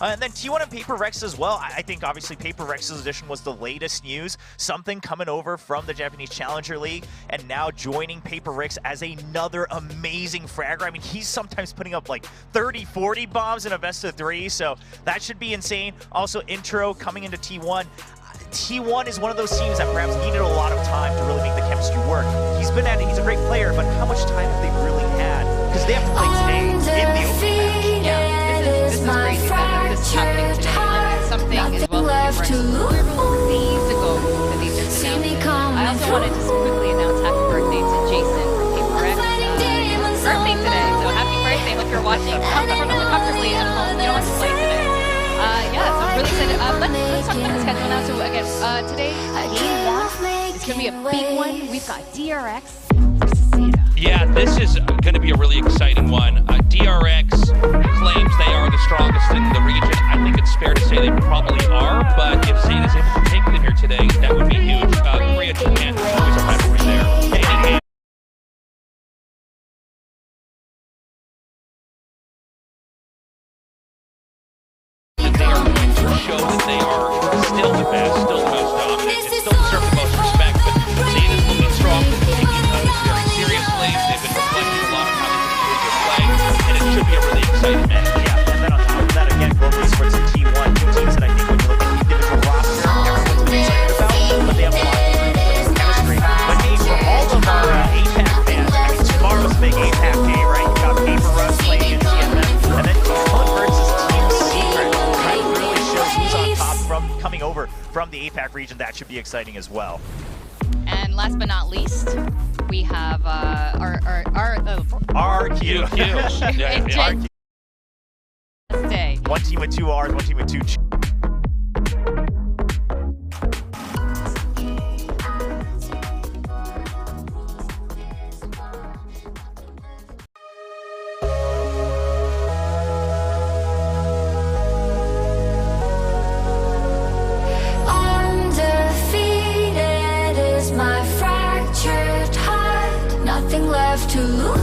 And then T1 and Paper Rex as well. I think obviously Paper Rex's addition was the latest news. Something coming over from the Japanese Challenger League and now joining Paper Rex as another amazing fragger. I mean, he's sometimes putting up like 30, 40 bombs in a best of 3, so that should be insane. Also, Intro coming into T1. T1 is one of those teams that perhaps needed a lot of time to really make the chemistry work. He's been at it, he's a great player, but how much time have they really had? Because they have to play today in the open match. Yeah, this is great because this is happening today. And it's something as well that we were days ago that these just announced. I also wanted to quickly announce happy birthday to Jason from Paper Rex. His birthday today, so happy birthday. Hope you're watching comfortably at home. You don't have to play today. Yeah, so I'm really excited. Let's talk about the schedule now. So again, today, game 1 is going to be a big one. We've got DRX versus Zeta. Yeah, this is going to be a really exciting one. DRX claims they are the strongest in the region. I think it's fair to say they probably are, but if Zeta is able to take them here today, that would be huge. Korea, Japan, there's always a rivalry there. Any show that they are still the best, still the most dominant, and still deserve the most respect. But Zeta's looking strong, taking this very seriously. They've been reflecting a lot of how they can improve their play, and it should be a really exciting match. Yeah, and then on top of that, again, globally sports and T1, two teams that I think when you look at the individual roster, everyone's been excited about, but they have a lot of chemistry. But hey, for all of our APAC fans, I mean, tomorrow's a big APAC day, right? You've got Paper Rex playing in CMM, and then T1 versus Team Secret. Coming over from the APAC region, that should be exciting as well. And last but not least, we have RQ. RQ. Stay. One team with 2 R's, one team with 2 left to lose.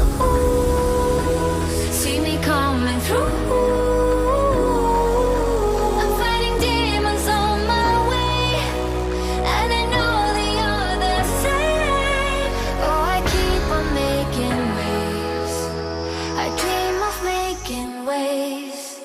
See me coming through. I'm fighting demons on my way, and I know the other side. Oh, I keep on making waves. I dream of making waves.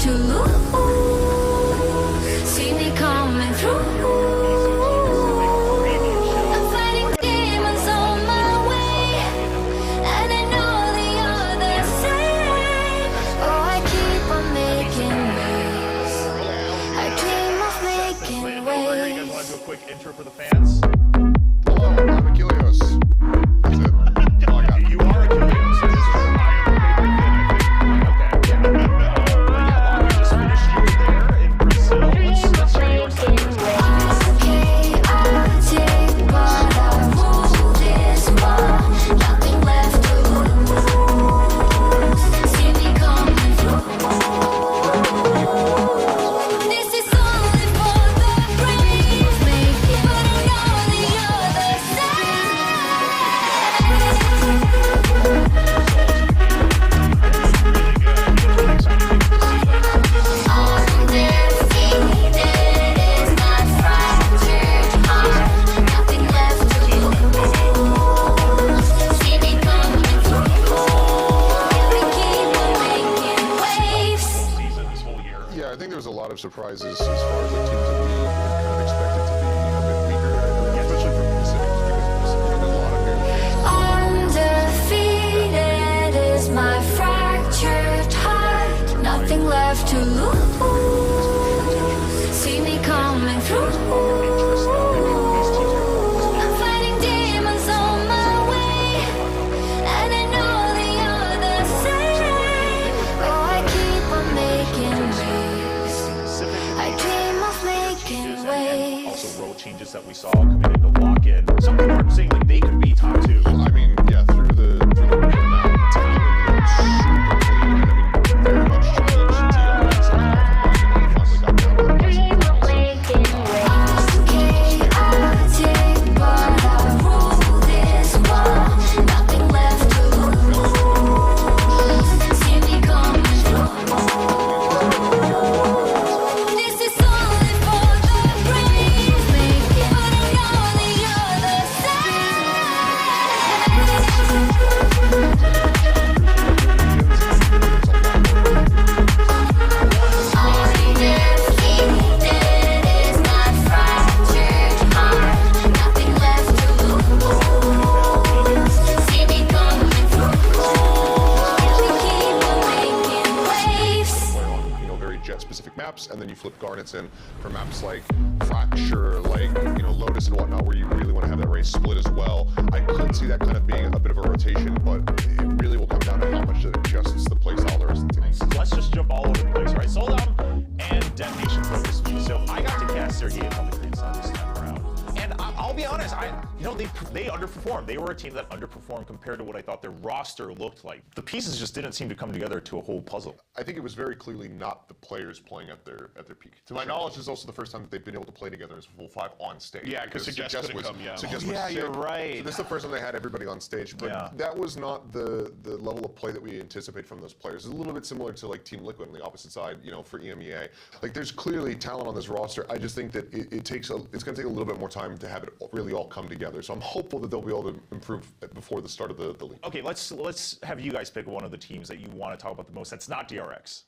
to lose. See me coming through. I'm fighting demons on my way, and I know the other side. Oh, I keep on making waves. I dream of making You waves. guys want to do a quick intro for the fans? Hello, I'm Achilles. That's it. All I got. You are Achilles. I am a paper thin, I think. Okay. Yeah, we just finished you there in Brazil. Let's hear your side first. Okay, I'll take what I rule this one. Nothing left to lose. See me coming through. This is only for the brave, making but I know the other Undefeated is my fractured heart. Nothing left to lose. See me coming through. We keep on making waves. Season, this whole year. Yeah, I think there was a lot of surprises as far as like teams that we kind of expected to be a bit weaker, especially from Pacific, just because there's a lot of new things. Undefeated is my fractured heart. Nothing left to lose. See me coming through. I'm fighting demons on my way, and I know the other side. Oh, I keep on making waves. I dream of making And waves. also role changes that we saw coming into lock-in. Some people are saying like they could be top 2. I mean, yeah, through the weekend now, team looked super clean, and I mean, very much challenged TRX on the finally got down to the last Okay, I'll take but I rule this one. Nothing left to lose. See me coming through. This is only for the brave, making but I know the other Undefeated is my fractured heart. Nothing left to lose. See me coming through. We keep on making waves. play on, very jet-specific maps, and then you flip Garnets in for maps like Fracture, like, Lotus and whatnot, where you really want to have that race split as well. I could see that kind of being a bit of a rotation, but it really will come down to how much it adjusts the playstyle the rest of the team. So let's just jump all over the place, right? Soldown and Detonation focused me. So I got to cast Sergeyev on the green side this time around. And I'll be honest, they underperformed. They were a team that underperformed compared to what I thought their roster looked like. The pieces just didn't seem to come together to a whole puzzle. I think it was very clearly not the players playing at their peak. To my knowledge, this is also the first time that they've been able to play together as a full 5 on stage. Yeah, 'cause Suggest couldn't come, yeah. Suggest Oh, was yeah, sick. you're right. So this is the first time they had everybody on stage, but Yeah. that was not the level of play that we anticipate from those players. It's a little bit similar to like Team Liquid on the opposite side, for EMEA. Like there's clearly talent on this roster. I just think that it's going to take a little bit more time to have it really all come together. So I'm hopeful that they'll be able to improve before the start of the league. Okay, let's have you guys pick one of the teams that you want to talk about the most. That's not DRX.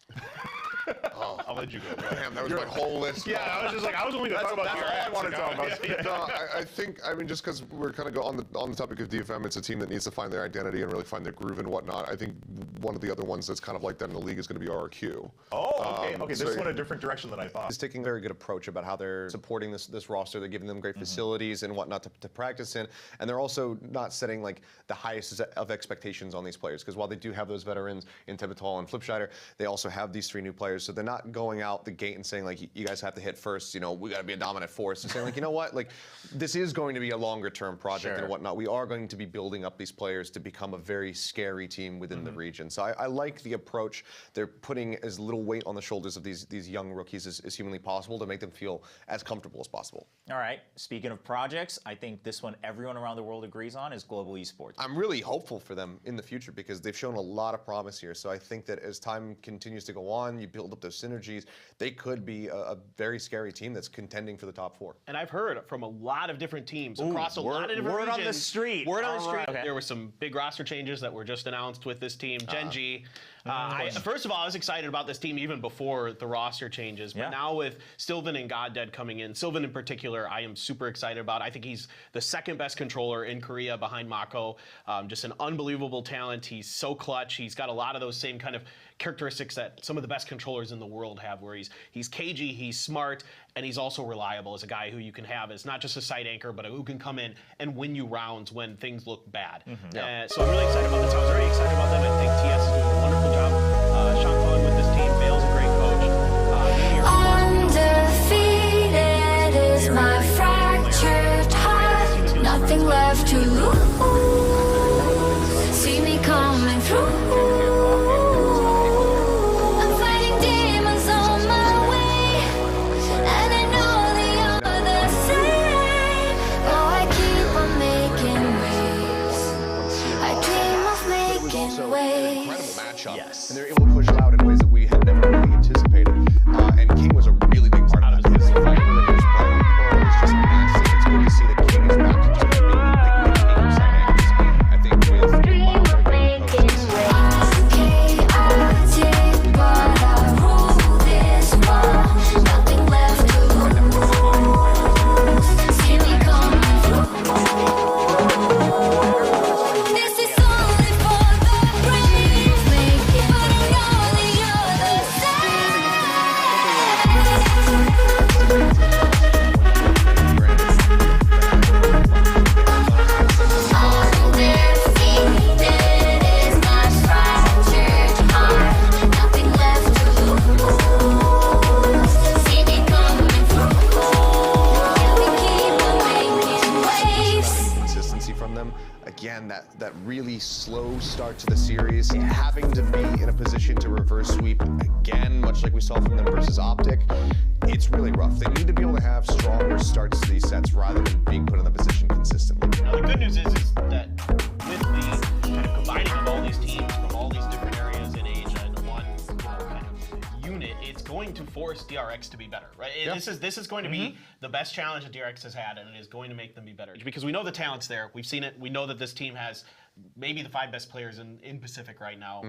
I'll let you go. Damn, that was my whole list. Yeah, I was just like, I was only going to talk about that's all DRX. I wanted to talk about. No, I think, just because we're kind of on the topic of DFM, it's a team that needs to find their identity and really find their groove and whatnot. I think one of the other ones that's kind of like that in the league is going to be RRQ. Oh, okay. So This went a different direction than I thought. Is taking a very good approach about how they're supporting this roster. They're giving them great facilities and whatnot to practice in, and they're also not setting like the highest of expectations on these players, because while they do have those veterans in Tevital and Flipscheider, they also have these 3 new players. So they're not going out the gate and saying like, you guys have to hit first. We got to be a dominant force. They're saying like, you know what, like this is going to be a longer term project and whatnot. We are going to be building up these players to become a very scary team within the region. So I like the approach. They're putting as little weight on the shoulders of these young rookies as humanly possible to make them feel as comfortable as possible. All right, speaking of projects, I think this one everyone around the world agrees on is Global Esports. I'm really hopeful for them in the future because they've shown a lot of promise here. So I think that as time continues to go on, you build up those synergies, they could be a very scary team that's contending for the top 4. And I've heard from a lot of different teams across a lot of different word regions. on the street. Word on the All street. right. Okay. There were some big roster changes that were just announced with this team. Gen G, First of all, I was excited about this team even before the roster changes. But now with Sylvan and Goddead coming in, Sylvan in particular, I am super excited about. I think he's the second best controller in Korea behind Mako. Just an unbelievable talent. He's so clutch. He's got a lot of those same kind of characteristics that some of the best controllers in the world have, where he's cagey, he's smart, and he's also reliable as a guy who you can have as not just a side anchor, but who can come in and win you rounds when things look bad. So I'm really excited about this. I was very excited about them. I think TS is doing a wonderful job. Sean Cullen with this team. Bale's a great coach. Undefeated is my fractured heart. Nothing left to lose. See me coming through. I'm fighting demons on my way, and I know the other side. Oh, I keep on making waves. I dream of making waves. Incredible matchup, and they're able to push it out in ways that we had never really anticipated. And King was a really big part of that. His fight with his play on Pearl was just massive. It's good to see that King is back to just being the king of side angles. I think with Miles and coaches. Chaotic, but I rule this world. Nothing left to lose. See me coming through. This is only for the brave, but I know the other Undefeated is my fractured heart. Nothing left to lose. See me coming through. We keep on making waves. Consistency from them. Again, that really slow start to the series, having to be in a position to reverse sweep again, much like we saw from them versus Optic. It's really rough. They need to be able to have stronger starts to these sets rather than being put in the position consistently. Now, the good news is that with the kind of combining of all these teams from all these different areas in Asia into one kind of unit, it's going to force DRX to be better, right? This is going to be the best challenge that DRX has had, and it is going to make them be better. Because we know the talent's there. We've seen it. We know that this team has maybe the 5 best players in Pacific right now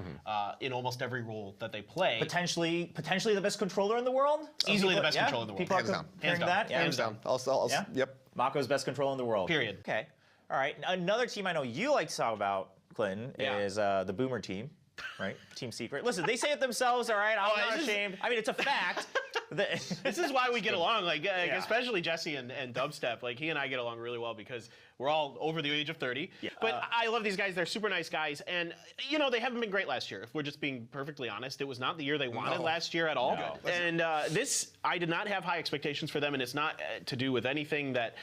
in almost every role that they play. Potentially the best controller in the world. Easily the best controller in the world. People Hands are down. comparing Hands down. that. Hands down. Yep. Mako's best controller in the world. Period. Okay. All right. Another team I know you like to talk about, Clinton, is the Boomer team, right? Team Secret. Listen, they say it themselves. All right. I'm not ashamed. I mean, it's a fact. This is why we get along, especially Jesse and Dubstep. Like, he and I get along really well because we're all over the age of 30. Yeah. But I love these guys. They're super nice guys. And, they haven't been great last year. If we're just being perfectly honest, it was not the year they wanted last year at all. No. And I did not have high expectations for them. And it's not to do with anything that,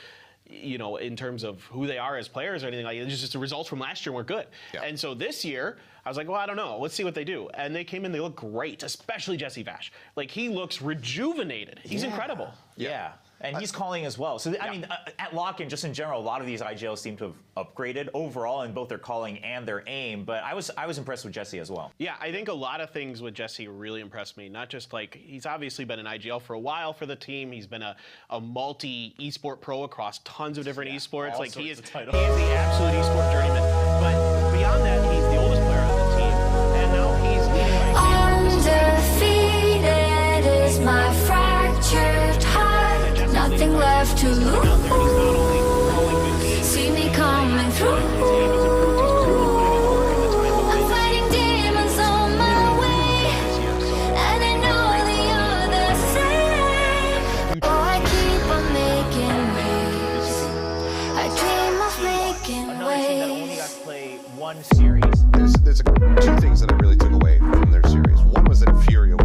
in terms of who they are as players or anything like that. It's just the results from last year weren't good. Yeah. And so this year, I was like, well, I don't know. Let's see what they do. And they came in, they look great, especially Jesse Vash. Like, he looks rejuvenated. He's incredible. Yeah. And he's calling as well. So, I mean, at Lock-In, just in general, a lot of these IGLs seem to have upgraded overall in both their calling and their aim. But I was impressed with Jesse as well. Yeah, I think a lot of things with Jesse really impressed me. Not just he's obviously been an IGL for a while for the team. He's been a multi-esport pro across tons of different esports. He is the absolute esport journeyman. But beyond that, he's the oldest player on the team. And now he's leading by example. Undefeated is my fractured heart. Nothing left to lose. See me coming through. I'm fighting demons on my way, and I know the other side. Oh, I keep on making waves. I dream of making Another team that only got waves. to play one series. There's two things that I really took away from their series. One was that Furia